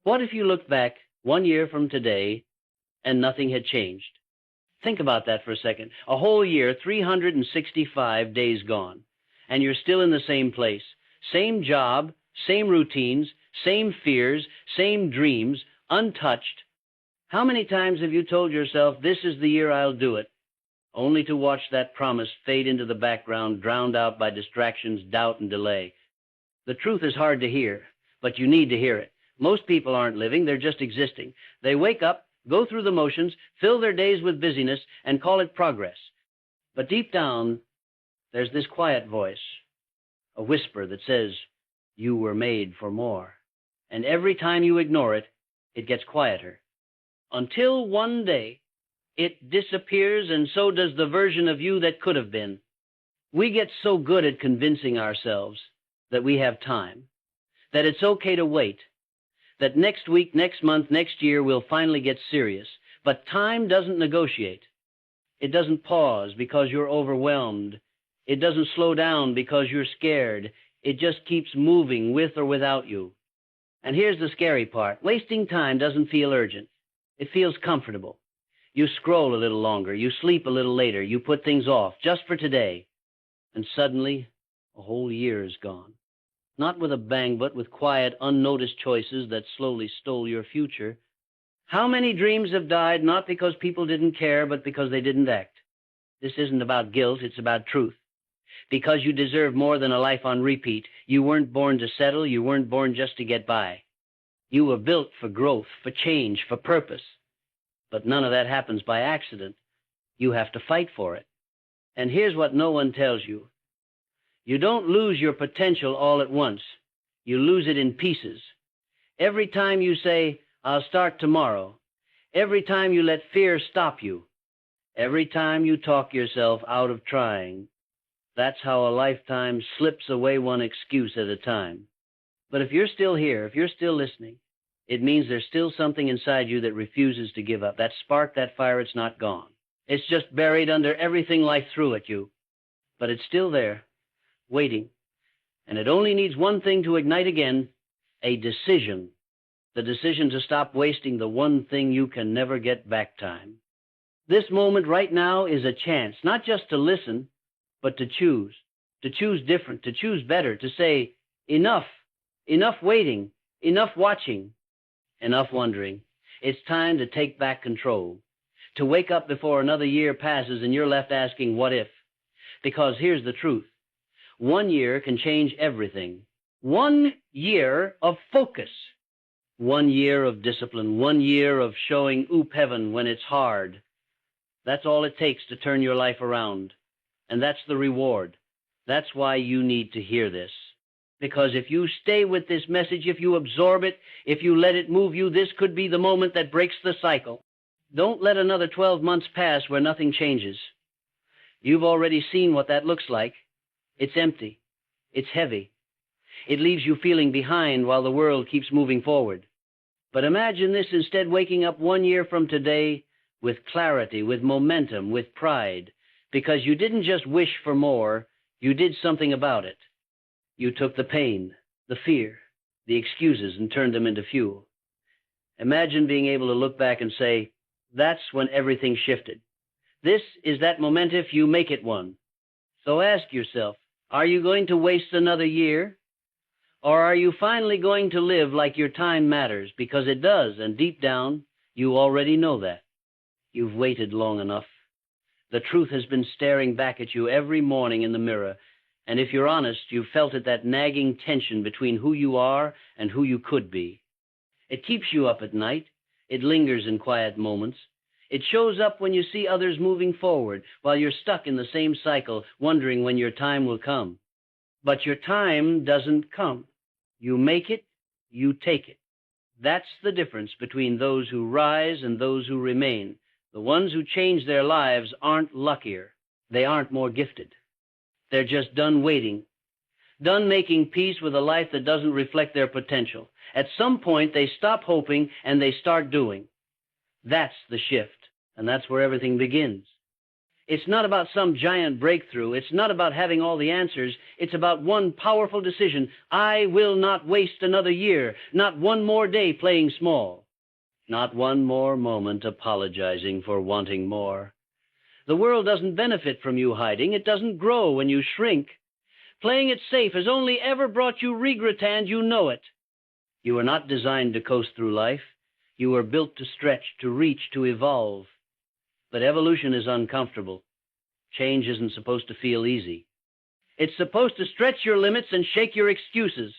What if you looked back 1 year from today and nothing had changed? Think about that for a second. A whole year, 365 days gone, and you're still in the same place. Same job, same routines, same fears, same dreams, untouched. How many times have you told yourself, this is the year I'll do it, only to watch that promise fade into the background, drowned out by distractions, doubt, and delay? The truth is hard to hear, but you need to hear it. Most people aren't living, they're just existing. They wake up, go through the motions, fill their days with busyness, and call it progress. But deep down, there's this quiet voice, a whisper that says, you were made for more. And every time you ignore it, it gets quieter. Until one day, it disappears, and so does the version of you that could have been. We get so good at convincing ourselves that we have time, that it's okay to wait, that next week, next month, next year we'll finally get serious. But time doesn't negotiate. It doesn't pause because you're overwhelmed. It doesn't slow down because you're scared. It just keeps moving with or without you. And here's the scary part. Wasting time doesn't feel urgent. It feels comfortable. You scroll a little longer. You sleep a little later. You put things off just for today. And suddenly, a whole year is gone. Not with a bang, but with quiet, unnoticed choices that slowly stole your future. How many dreams have died not because people didn't care, but because they didn't act? This isn't about guilt, it's about truth. Because you deserve more than a life on repeat. You weren't born to settle, you weren't born just to get by. You were built for growth, for change, for purpose. But none of that happens by accident. You have to fight for it. And here's what no one tells you. You don't lose your potential all at once. You lose it in pieces. Every time you say, I'll start tomorrow. Every time you let fear stop you. Every time you talk yourself out of trying. That's how a lifetime slips away one excuse at a time. But if you're still here, if you're still listening, it means there's still something inside you that refuses to give up. That spark, that fire, it's not gone. It's just buried under everything life threw at you. But it's still there, waiting. And it only needs one thing to ignite again, a decision. The decision to stop wasting the one thing you can never get back time. This moment right now is a chance, not just to listen, but to choose different, to choose better, to say, enough waiting, enough watching, enough wondering. It's time to take back control, to wake up before another year passes and you're left asking, what if? Because here's the truth. 1 year can change everything. 1 year of focus. 1 year of discipline. 1 year of showing oop heaven when it's hard. That's all it takes to turn your life around. And that's the reward. That's why you need to hear this. Because if you stay with this message, if you absorb it, if you let it move you, this could be the moment that breaks the cycle. Don't let another 12 months pass where nothing changes. You've already seen what that looks like. It's empty. It's heavy. It leaves you feeling behind while the world keeps moving forward. But imagine this instead, waking up 1 year from today with clarity, with momentum, with pride, because you didn't just wish for more, you did something about it. You took the pain, the fear, the excuses, and turned them into fuel. Imagine being able to look back and say, that's when everything shifted. This is that moment if you make it one. So ask yourself, are you going to waste another year? Or are you finally going to live like your time matters? Because it does, and deep down, you already know that. You've waited long enough. The truth has been staring back at you every morning in the mirror, and if you're honest, you've felt it, that nagging tension between who you are and who you could be. It keeps you up at night. It lingers in quiet moments. It shows up when you see others moving forward, while you're stuck in the same cycle, wondering when your time will come. But your time doesn't come. You make it, you take it. That's the difference between those who rise and those who remain. The ones who change their lives aren't luckier. They aren't more gifted. They're just done waiting, done making peace with a life that doesn't reflect their potential. At some point, they stop hoping and they start doing. That's the shift, and that's where everything begins. It's not about some giant breakthrough. It's not about having all the answers. It's about one powerful decision. I will not waste another year, not one more day playing small, not one more moment apologizing for wanting more. The world doesn't benefit from you hiding. It doesn't grow when you shrink. Playing it safe has only ever brought you regret, and you know it. You were not designed to coast through life. You were built to stretch, to reach, to evolve. But evolution is uncomfortable. Change isn't supposed to feel easy. It's supposed to stretch your limits and shake your excuses.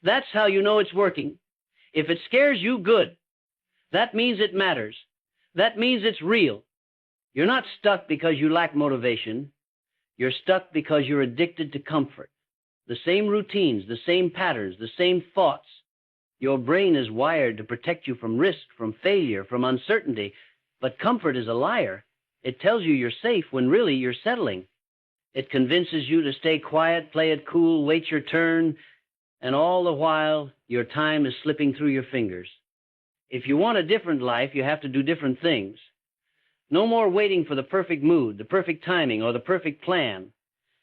That's how you know it's working. If it scares you, good. That means it matters. That means it's real. You're not stuck because you lack motivation. You're stuck because you're addicted to comfort. The same routines, the same patterns, the same thoughts. Your brain is wired to protect you from risk, from failure, from uncertainty. But comfort is a liar. It tells you you're safe when really you're settling. It convinces you to stay quiet, play it cool, wait your turn, and all the while your time is slipping through your fingers. If you want a different life, you have to do different things. No more waiting for the perfect mood, the perfect timing, or the perfect plan.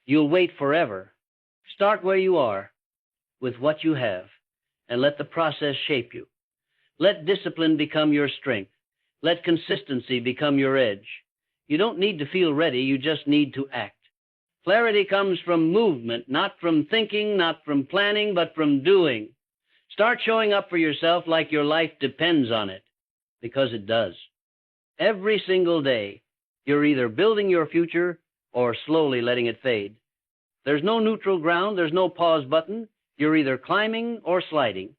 You'll wait forever. Start where you are, with what you have, and let the process shape you. Let discipline become your strength. Let consistency become your edge. You don't need to feel ready, you just need to act. Clarity comes from movement, not from thinking, not from planning, but from doing. Start showing up for yourself like your life depends on it, because it does. Every single day, you're either building your future or slowly letting it fade. There's no neutral ground, there's no pause button. You're either climbing or sliding.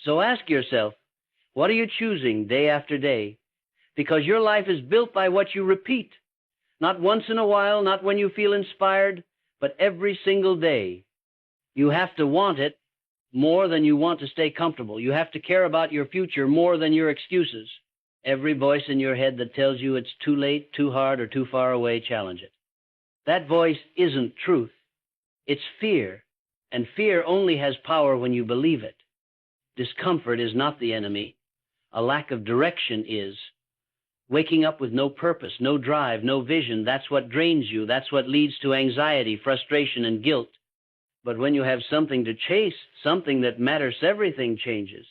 So ask yourself, what are you choosing day after day? Because your life is built by what you repeat. Not once in a while, not when you feel inspired, but every single day. You have to want it more than you want to stay comfortable. You have to care about your future more than your excuses. Every voice in your head that tells you it's too late, too hard, or too far away, challenge it. That voice isn't truth. It's fear, and fear only has power when you believe it. Discomfort is not the enemy. A lack of direction is. Waking up with no purpose, no drive, no vision, that's what drains you. That's what leads to anxiety, frustration, and guilt. But when you have something to chase, something that matters, everything changes.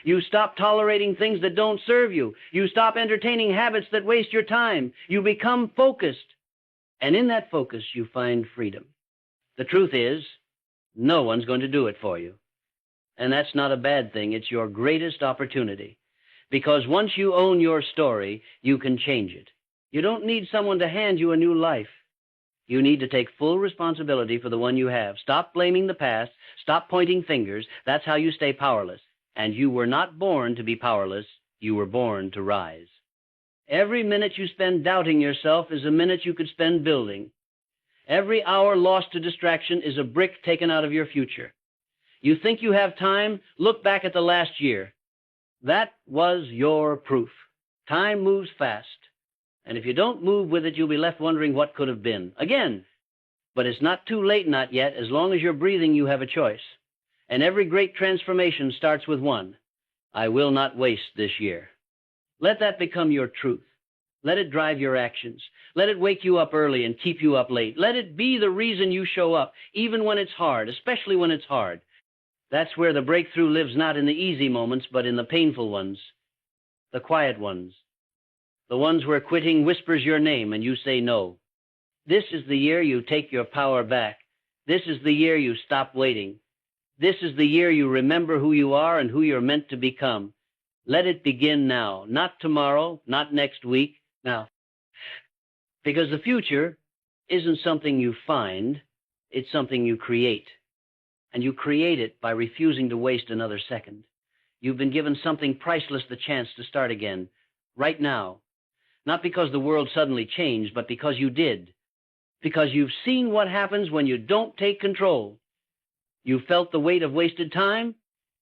You stop tolerating things that don't serve you. You stop entertaining habits that waste your time. You become focused. And in that focus, you find freedom. The truth is, no one's going to do it for you. And that's not a bad thing. It's your greatest opportunity. Because once you own your story, you can change it. You don't need someone to hand you a new life. You need to take full responsibility for the one you have. Stop blaming the past. Stop pointing fingers. That's how you stay powerless. And you were not born to be powerless. You were born to rise. Every minute you spend doubting yourself is a minute you could spend building. Every hour lost to distraction is a brick taken out of your future. You think you have time? Look back at the last year. That was your proof. Time moves fast. And if you don't move with it, you'll be left wondering what could have been. Again, but it's not too late, not yet. As long as you're breathing, you have a choice. And every great transformation starts with one. I will not waste this year. Let that become your truth. Let it drive your actions. Let it wake you up early and keep you up late. Let it be the reason you show up, even when it's hard, especially when it's hard. That's where the breakthrough lives, not in the easy moments, but in the painful ones, the quiet ones, the ones where quitting whispers your name and you say no. This is the year you take your power back. This is the year you stop waiting. This is the year you remember who you are and who you're meant to become. Let it begin now, not tomorrow, not next week, now. Because the future isn't something you find, it's something you create. And you create it by refusing to waste another second. You've been given something priceless, the chance to start again, right now. Not because the world suddenly changed, but because you did. Because you've seen what happens when you don't take control. You've felt the weight of wasted time.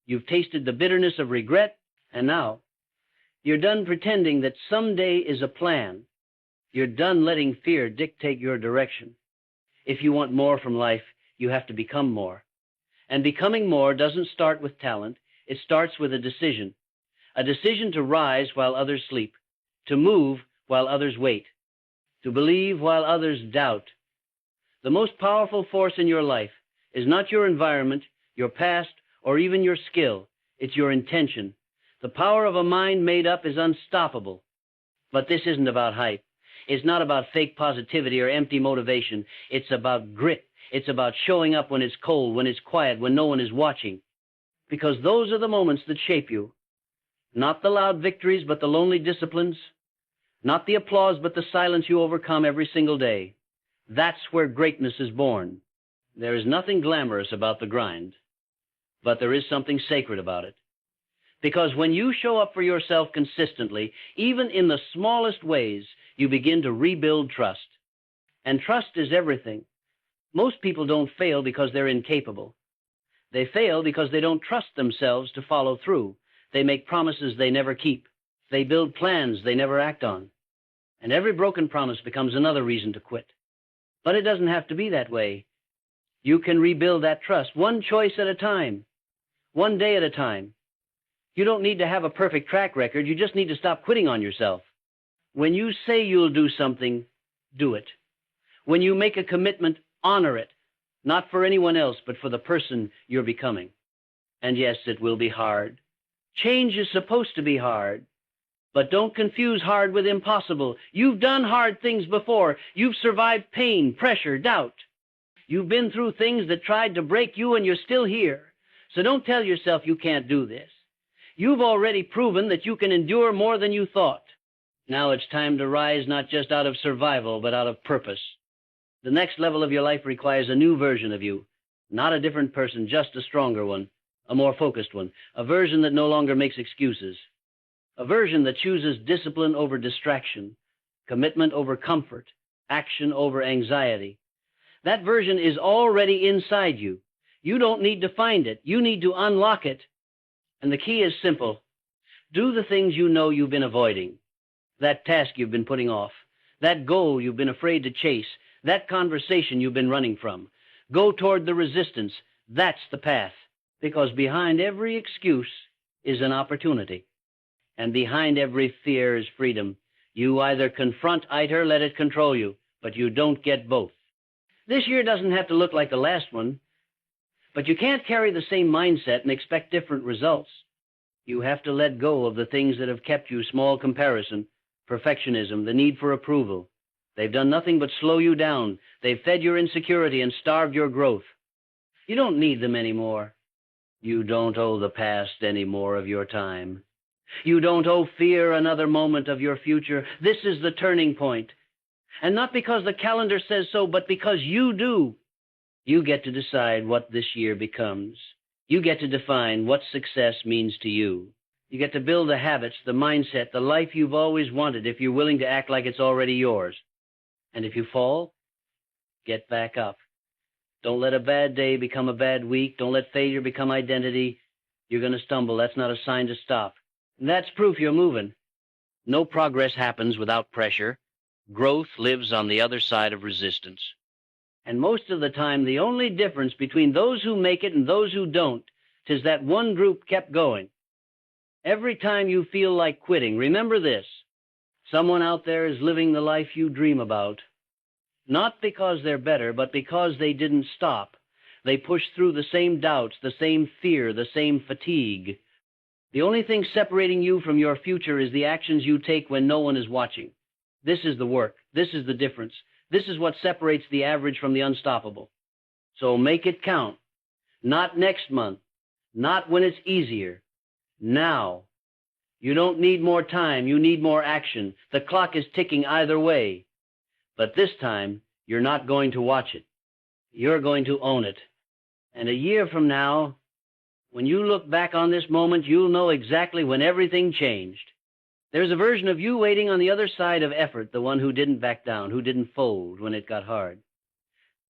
You've tasted the bitterness of regret. And now, you're done pretending that someday is a plan. You're done letting fear dictate your direction. If you want more from life, you have to become more. And becoming more doesn't start with talent. It starts with a decision to rise while others sleep, to move while others wait, to believe while others doubt. The most powerful force in your life is not your environment, your past, or even your skill. It's your intention. The power of a mind made up is unstoppable. But this isn't about hype. It's not about fake positivity or empty motivation. It's about grit. It's about showing up when it's cold, when it's quiet, when no one is watching. Because those are the moments that shape you. Not the loud victories, but the lonely disciplines. Not the applause, but the silence you overcome every single day. That's where greatness is born. There is nothing glamorous about the grind, but there is something sacred about it. Because when you show up for yourself consistently, even in the smallest ways, you begin to rebuild trust. And trust is everything. Most people don't fail because they're incapable. They fail because they don't trust themselves to follow through. They make promises they never keep. They build plans they never act on. And every broken promise becomes another reason to quit. But it doesn't have to be that way. You can rebuild that trust one choice at a time, one day at a time. You don't need to have a perfect track record. You just need to stop quitting on yourself. When you say you'll do something, do it. When you make a commitment, honor it. Not for anyone else, but for the person you're becoming. And yes, it will be hard. Change is supposed to be hard. But don't confuse hard with impossible. You've done hard things before. You've survived pain, pressure, doubt. You've been through things that tried to break you, and you're still here. So don't tell yourself you can't do this. You've already proven that you can endure more than you thought. Now it's time to rise not just out of survival, but out of purpose. The next level of your life requires a new version of you. Not a different person, just a stronger one, a more focused one, a version that no longer makes excuses. A version that chooses discipline over distraction, commitment over comfort, action over anxiety. That version is already inside you. You don't need to find it. You need to unlock it. And the key is simple. Do the things you know you've been avoiding. That task you've been putting off. That goal you've been afraid to chase. That conversation you've been running from. Go toward the resistance. That's the path. Because behind every excuse is an opportunity. And behind every fear is freedom. You either confront it or let it control you, but you don't get both. This year doesn't have to look like the last one, but you can't carry the same mindset and expect different results. You have to let go of the things that have kept you small comparison, perfectionism, the need for approval. They've done nothing but slow you down. They've fed your insecurity and starved your growth. You don't need them anymore. You don't owe the past any more of your time. You don't owe fear another moment of your future. This is the turning point. And not because the calendar says so, but because you do. You get to decide what this year becomes. You get to define what success means to you. You get to build the habits, the mindset, the life you've always wanted if you're willing to act like it's already yours. And if you fall, get back up. Don't let a bad day become a bad week. Don't let failure become identity. You're going to stumble. That's not a sign to stop. And that's proof you're moving. No progress happens without pressure. Growth lives on the other side of resistance. And most of the time, the only difference between those who make it and those who don't is that one group kept going. Every time you feel like quitting, remember this. Someone out there is living the life you dream about. Not because they're better, but because they didn't stop. They pushed through the same doubts, the same fear, the same fatigue. The only thing separating you from your future is the actions you take when no one is watching. This is the work. This is the difference. This is what separates the average from the unstoppable. So make it count. Not next month. Not when it's easier. Now. You don't need more time. You need more action. The clock is ticking either way. But this time, you're not going to watch it. You're going to own it. And a year from now, when you look back on this moment, you'll know exactly when everything changed. There's a version of you waiting on the other side of effort, the one who didn't back down, who didn't fold when it got hard.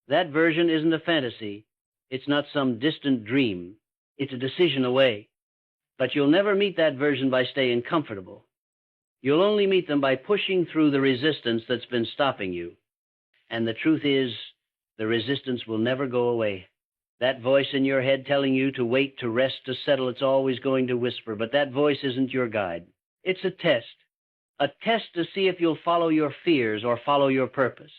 That version isn't a fantasy. It's not some distant dream. It's a decision away. But you'll never meet that version by staying comfortable. You'll only meet them by pushing through the resistance that's been stopping you. And the truth is, the resistance will never go away. That voice in your head telling you to wait, to rest, to settle, it's always going to whisper, but that voice isn't your guide. It's a test. a test to see if you'll follow your fears or follow your purpose,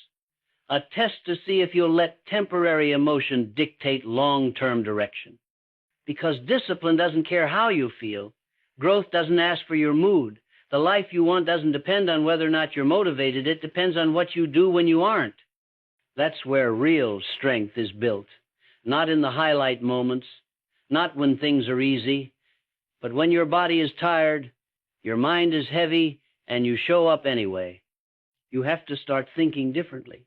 a test to see if you'll let temporary emotion dictate long-term direction. Because discipline doesn't care how you feel. Growth doesn't ask for your mood. The life you want doesn't depend on whether or not you're motivated. It depends on what you do when you aren't. That's where real strength is built. Not in the highlight moments, not when things are easy, but when your body is tired, your mind is heavy, and you show up anyway. You have to start thinking differently.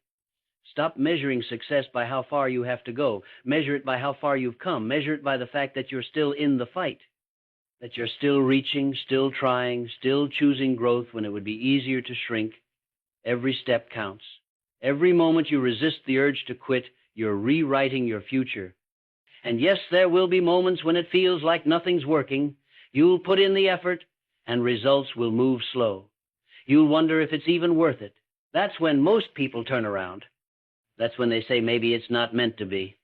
Stop measuring success by how far you have to go. Measure it by how far you've come. Measure it by the fact that you're still in the fight, that you're still reaching, still trying, still choosing growth when it would be easier to shrink. Every step counts. Every moment you resist the urge to quit, you're rewriting your future. And yes, there will be moments when it feels like nothing's working. You'll put in the effort, and results will move slow. You'll wonder if it's even worth it. That's when most people turn around. That's when they say maybe it's not meant to be.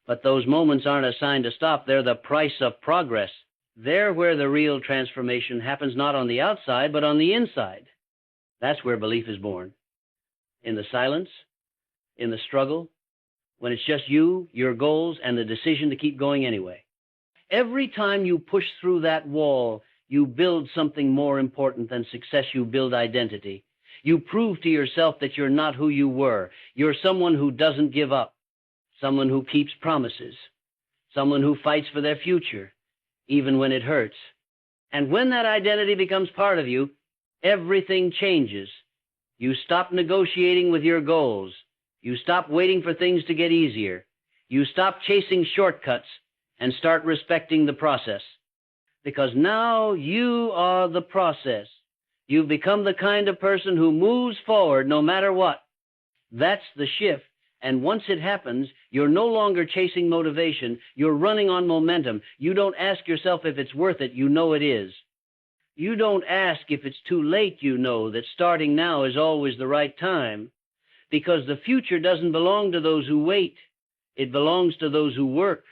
But those moments aren't a sign to stop. They're the price of progress. They're where the real transformation happens, not on the outside, but on the inside. That's where belief is born. In the silence, in the struggle, when it's just you, your goals, and the decision to keep going anyway. Every time you push through that wall, you build something more important than success. You build identity. You prove to yourself that you're not who you were. You're someone who doesn't give up, someone who keeps promises, someone who fights for their future, even when it hurts. And when that identity becomes part of you, everything changes. You stop negotiating with your goals. You stop waiting for things to get easier. You stop chasing shortcuts and start respecting the process. Because now you are the process. You've become the kind of person who moves forward no matter what. That's the shift. And once it happens, you're no longer chasing motivation. You're running on momentum. You don't ask yourself if it's worth it. You know it is. You don't ask if it's too late. You know that starting now is always the right time. Because the future doesn't belong to those who wait. It belongs to those who work.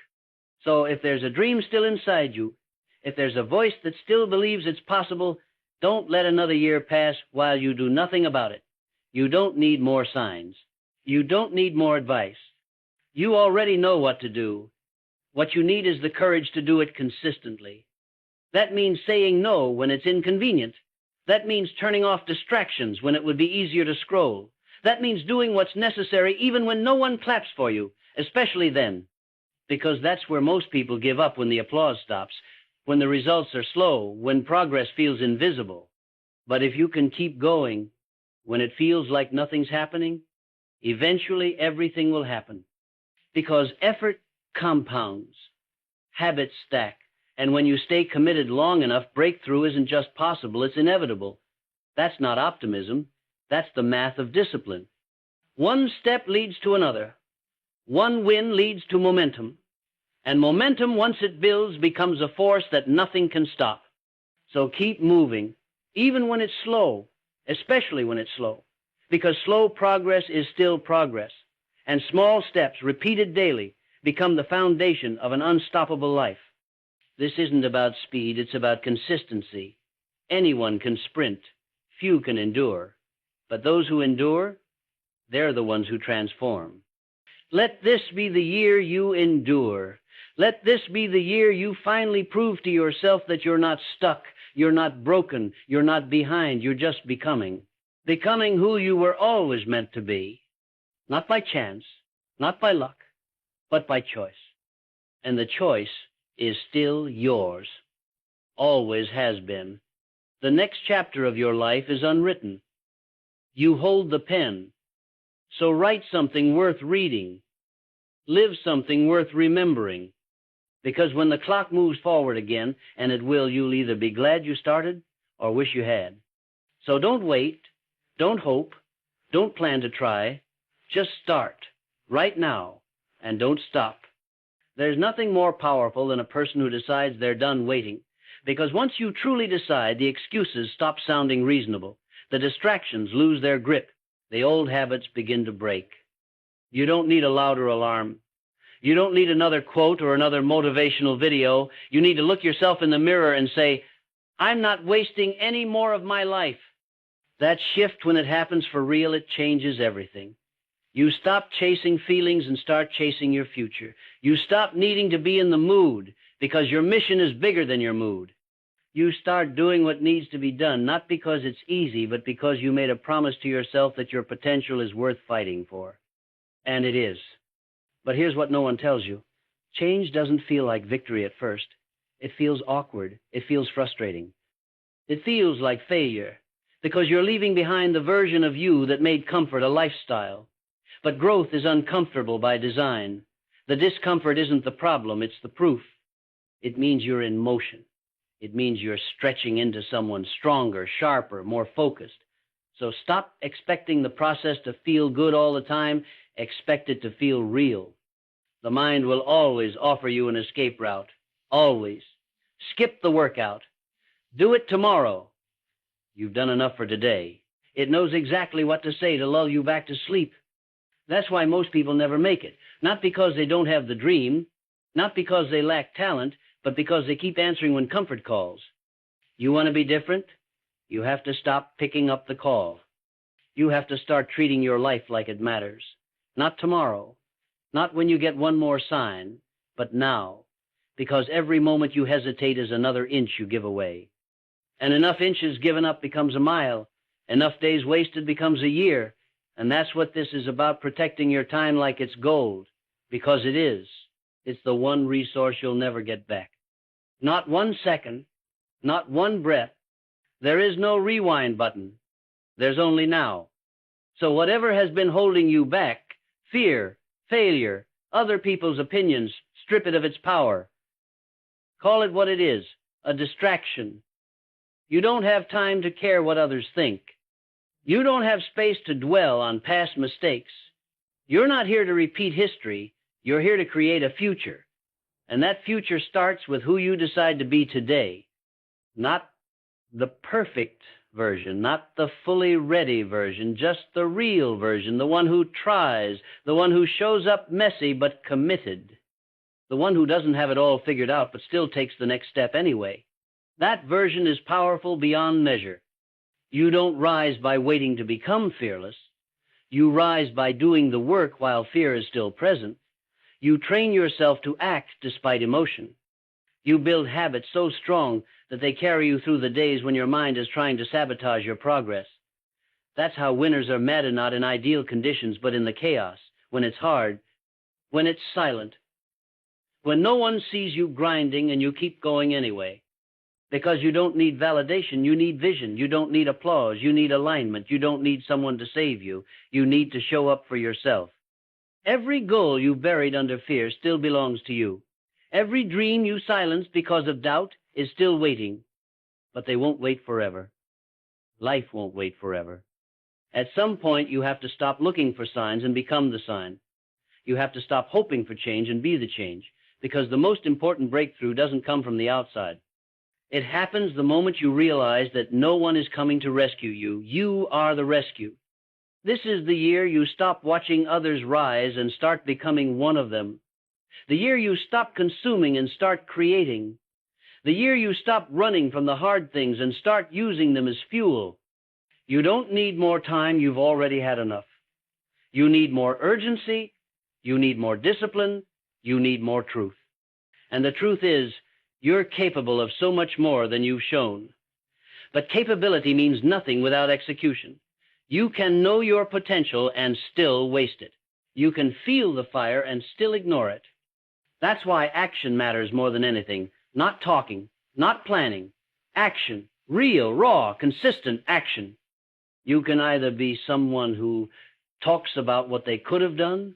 So if there's a dream still inside you, if there's a voice that still believes it's possible, don't let another year pass while you do nothing about it. You don't need more signs. You don't need more advice. You already know what to do. What you need is the courage to do it consistently. That means saying no when it's inconvenient. That means turning off distractions when it would be easier to scroll. That means doing what's necessary even when no one claps for you, especially then. Because that's where most people give up when the applause stops, when the results are slow, when progress feels invisible. But if you can keep going, when it feels like nothing's happening, eventually everything will happen. Because effort compounds, habits stack, and when you stay committed long enough, breakthrough isn't just possible, it's inevitable. That's not optimism. That's the math of discipline. One step leads to another. One win leads to momentum. And momentum, once it builds, becomes a force that nothing can stop. So keep moving, even when it's slow, especially when it's slow. Because slow progress is still progress. And small steps, repeated daily, become the foundation of an unstoppable life. This isn't about speed, it's about consistency. Anyone can sprint. Few can endure. But those who endure, they're the ones who transform. Let this be the year you endure. Let this be the year you finally prove to yourself that you're not stuck, you're not broken, you're not behind, you're just becoming. Becoming who you were always meant to be. Not by chance, not by luck, but by choice. And the choice is still yours. Always has been. The next chapter of your life is unwritten. You hold the pen. So write something worth reading. Live something worth remembering. Because when the clock moves forward again, and it will, you'll either be glad you started or wish you had. So don't wait, don't hope, don't plan to try. Just start right now and don't stop. There's nothing more powerful than a person who decides they're done waiting. Because once you truly decide, the excuses stop sounding reasonable. The distractions lose their grip. The old habits begin to break. You don't need a louder alarm. You don't need another quote or another motivational video. You need to look yourself in the mirror and say, I'm not wasting any more of my life. That shift, when it happens for real, it changes everything. You stop chasing feelings and start chasing your future. You stop needing to be in the mood because your mission is bigger than your mood. You start doing what needs to be done, not because it's easy, but because you made a promise to yourself that your potential is worth fighting for. And it is. But here's what no one tells you. Change doesn't feel like victory at first. It feels awkward. It feels frustrating. It feels like failure because you're leaving behind the version of you that made comfort a lifestyle. But growth is uncomfortable by design. The discomfort isn't the problem, it's the proof. It means you're in motion. It means you're stretching into someone stronger, sharper, more focused. So stop expecting the process to feel good all the time. Expect it to feel real. The mind will always offer you an escape route. Always. Skip the workout. Do it tomorrow. You've done enough for today. It knows exactly what to say to lull you back to sleep. That's why most people never make it. Not because they don't have the dream, not because they lack talent, but because they keep answering when comfort calls. You want to be different? You have to stop picking up the call. You have to start treating your life like it matters. Not tomorrow, not when you get one more sign, but now, because every moment you hesitate is another inch you give away. And enough inches given up becomes a mile. Enough days wasted becomes a year. And that's what this is about, protecting your time like it's gold. Because it is. It's the one resource you'll never get back. Not 1 second, not one breath. There is no rewind button. There's only now. So whatever has been holding you back, fear, failure, other people's opinions, strip it of its power. Call it what it is, a distraction. You don't have time to care what others think. You don't have space to dwell on past mistakes. You're not here to repeat history. You're here to create a future. And that future starts with who you decide to be today. Not the perfect version, not the fully ready version, just the real version, the one who tries, the one who shows up messy but committed, the one who doesn't have it all figured out but still takes the next step anyway. That version is powerful beyond measure. You don't rise by waiting to become fearless. You rise by doing the work while fear is still present. You train yourself to act despite emotion. You build habits so strong that they carry you through the days when your mind is trying to sabotage your progress. That's how winners are mad, not in ideal conditions, but in the chaos, when it's hard, when it's silent, when no one sees you grinding and you keep going anyway. Because you don't need validation, you need vision. You don't need applause, you need alignment. You don't need someone to save you. You need to show up for yourself. Every goal you buried under fear still belongs to you. Every dream you silenced because of doubt is still waiting. But they won't wait forever. Life won't wait forever. At some point, you have to stop looking for signs and become the sign. You have to stop hoping for change and be the change, because the most important breakthrough doesn't come from the outside. It happens the moment you realize that no one is coming to rescue you. You are the rescue. This is the year you stop watching others rise and start becoming one of them. The year you stop consuming and start creating. The year you stop running from the hard things and start using them as fuel. You don't need more time. You've already had enough. You need more urgency. You need more discipline. You need more truth. And the truth is, you're capable of so much more than you've shown. But capability means nothing without execution. You can know your potential and still waste it. You can feel the fire and still ignore it. That's why action matters more than anything. Not talking, not planning. Action. Real, raw, consistent action. You can either be someone who talks about what they could have done,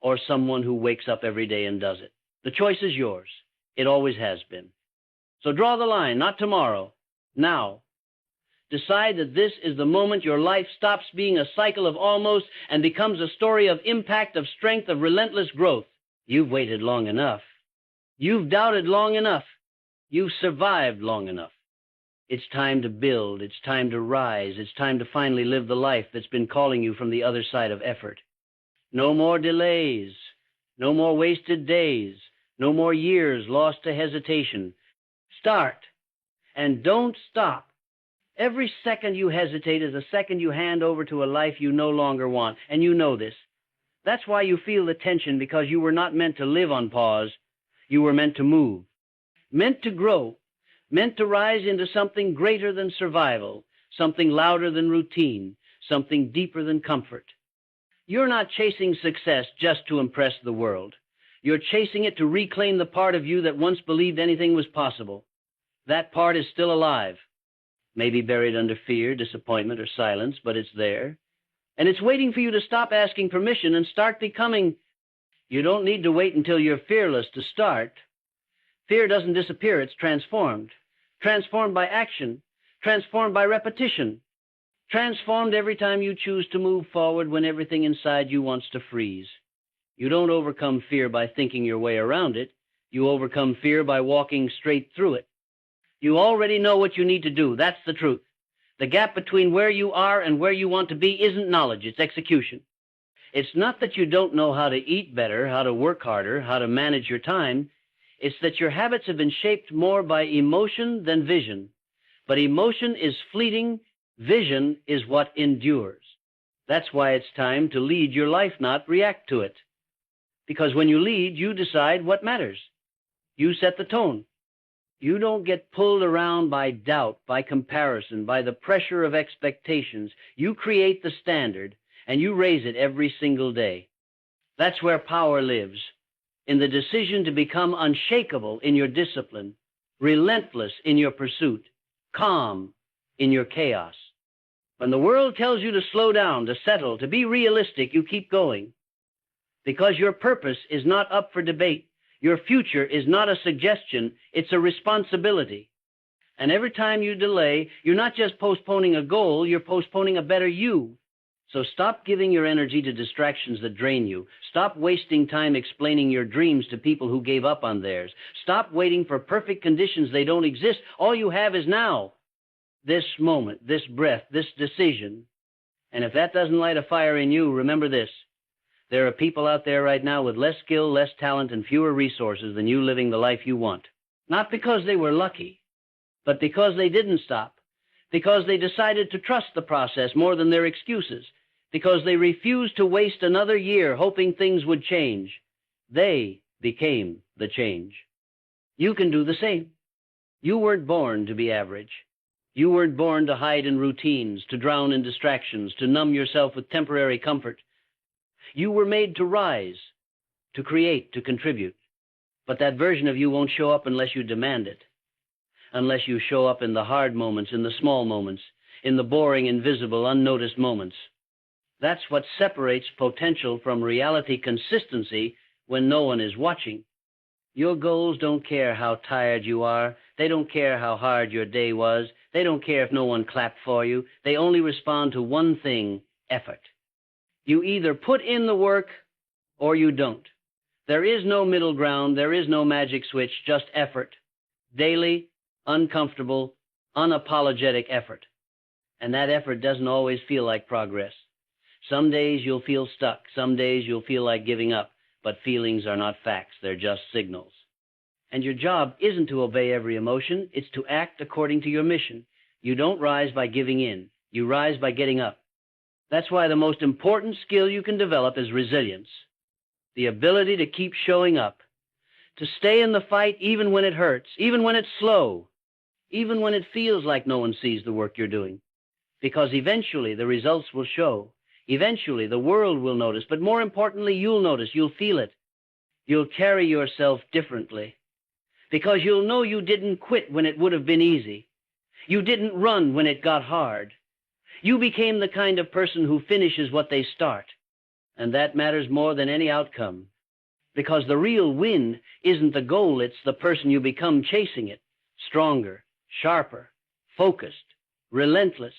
or someone who wakes up every day and does it. The choice is yours. It always has been. So draw the line, not tomorrow, now. Decide that this is the moment your life stops being a cycle of almost and becomes a story of impact, of strength, of relentless growth. You've waited long enough. You've doubted long enough. You've survived long enough. It's time to build. It's time to rise. It's time to finally live the life that's been calling you from the other side of effort. No more delays. No more wasted days. No more years lost to hesitation. Start, and don't stop. Every second you hesitate is a second you hand over to a life you no longer want, and you know this. That's why you feel the tension, because you were not meant to live on pause. You were meant to move, meant to grow, meant to rise into something greater than survival, something louder than routine, something deeper than comfort. You're not chasing success just to impress the world. You're chasing it to reclaim the part of you that once believed anything was possible. That part is still alive, maybe buried under fear, disappointment, or silence, but it's there. And it's waiting for you to stop asking permission and start becoming. You don't need to wait until you're fearless to start. Fear doesn't disappear, it's transformed. Transformed by action, transformed by repetition, transformed every time you choose to move forward when everything inside you wants to freeze. You don't overcome fear by thinking your way around it. You overcome fear by walking straight through it. You already know what you need to do. That's the truth. The gap between where you are and where you want to be isn't knowledge, it's execution. It's not that you don't know how to eat better, how to work harder, how to manage your time. It's that your habits have been shaped more by emotion than vision. But emotion is fleeting, vision is what endures. That's why it's time to lead your life, not react to it. Because when you lead, you decide what matters. You set the tone. You don't get pulled around by doubt, by comparison, by the pressure of expectations. You create the standard, and you raise it every single day. That's where power lives, in the decision to become unshakable in your discipline, relentless in your pursuit, calm in your chaos. When the world tells you to slow down, to settle, to be realistic, you keep going. Because your purpose is not up for debate. Your future is not a suggestion, it's a responsibility. And every time you delay, you're not just postponing a goal, you're postponing a better you. So stop giving your energy to distractions that drain you. Stop wasting time explaining your dreams to people who gave up on theirs. Stop waiting for perfect conditions. They don't exist. All you have is now. This moment, this breath, this decision. And if that doesn't light a fire in you, remember this. There are people out there right now with less skill, less talent, and fewer resources than you living the life you want. Not because they were lucky, but because they didn't stop, because they decided to trust the process more than their excuses, because they refused to waste another year hoping things would change. They became the change. You can do the same. You weren't born to be average. You weren't born to hide in routines, to drown in distractions, to numb yourself with temporary comfort. You were made to rise, to create, to contribute. But that version of you won't show up unless you demand it, unless you show up in the hard moments, in the small moments, in the boring, invisible, unnoticed moments. That's what separates potential from reality consistency when no one is watching. Your goals don't care how tired you are. They don't care how hard your day was. They don't care if no one clapped for you. They only respond to one thing, effort. You either put in the work or you don't. There is no middle ground. There is no magic switch, just effort. Daily, uncomfortable, unapologetic effort. And that effort doesn't always feel like progress. Some days you'll feel stuck. Some days you'll feel like giving up. But feelings are not facts. They're just signals. And your job isn't to obey every emotion. It's to act according to your mission. You don't rise by giving in. You rise by getting up. That's why the most important skill you can develop is resilience. The ability to keep showing up. To stay in the fight even when it hurts, even when it's slow, even when it feels like no one sees the work you're doing. Because eventually the results will show. Eventually the world will notice. But more importantly, you'll notice. You'll feel it. You'll carry yourself differently. Because you'll know you didn't quit when it would have been easy. You didn't run when it got hard. You became the kind of person who finishes what they start. And that matters more than any outcome. Because the real win isn't the goal, it's the person you become chasing it. Stronger, sharper, focused, relentless.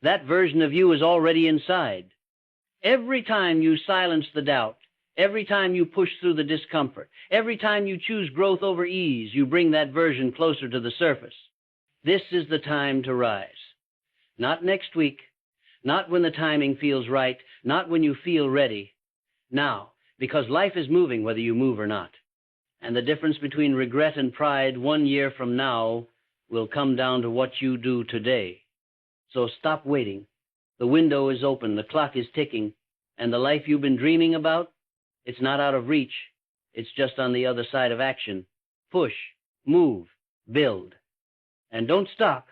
That version of you is already inside. Every time you silence the doubt, every time you push through the discomfort, every time you choose growth over ease, you bring that version closer to the surface. This is the time to rise. Not next week, not when the timing feels right, not when you feel ready. Now, because life is moving whether you move or not. And the difference between regret and pride 1 year from now will come down to what you do today. So stop waiting. The window is open, the clock is ticking, and the life you've been dreaming about, it's not out of reach. It's just on the other side of action. Push, move, build. And don't stop.